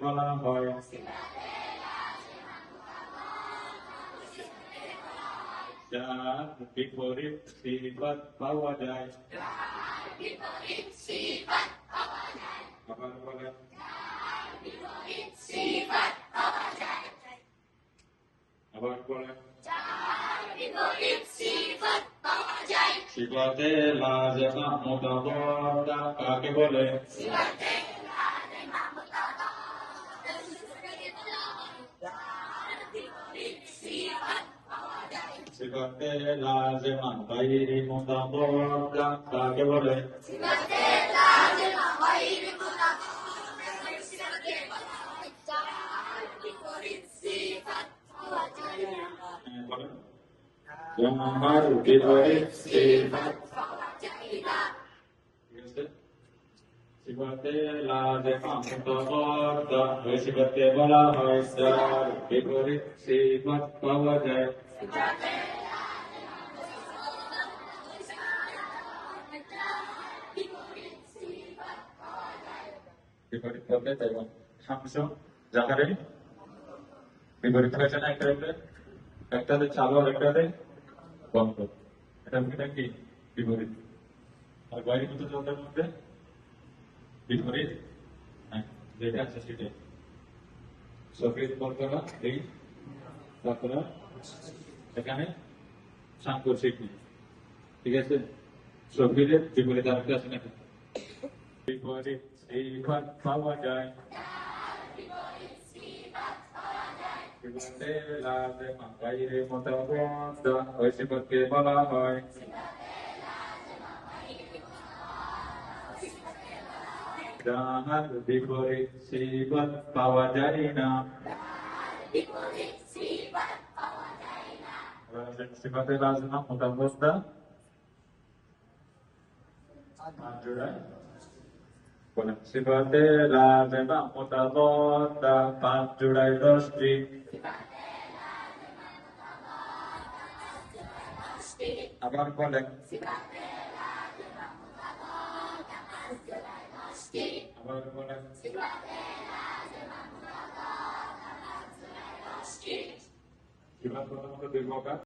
বলা হয় যার বিপরীত সিফাত পাওয়া যায়। আবার বলেন আবার বলেন সিফাতে লাযিমা মুতাদাদ্দা কাকে বলে? সিফাতে লাযিমা গায়রি মুতাদাদ্দা কাকে বলে? বলেন যার বিপরীত সিফাত ঠিক আছে। সিফাতে লাযিমা মুতাদাদ্দা ওই সিফাতকে বলা হয় যার বিপরীত সিফাত পাওয়া যায়। বিপরীত করলে তাই শামস জাহারে বিপরীত হয়েছে না একটাতে চালু আর একটাতে বন্ধ। এটা কি বিপরীত। আর বাইরে মতো জলের মধ্যে বিপরীত যেটা আছে সেটাই সফেদ পরকরা এই তারপরে এখানে সাংকোচিক নেই। ঠিক আছে। সফেদের বিপরীত আরেকটা আছে নাকি? বিপরীত সিফাত পাওয়া যায়। সিফাতে লাযিমা গায়রি মুতাদাদ্দা ওই সিফাতকে বলা হয় যার বিপরীত সিফাত পাওয়া যায় না। সিফাতে লাযিমা মুতাদাদ্দা বলেন সিফাতে লাযিমা মুতাদাদ্দা 5 জোড়ায় 10টি। আবার বলেন আবার বলেন সিফাত প্রথমত দুই প্রকার।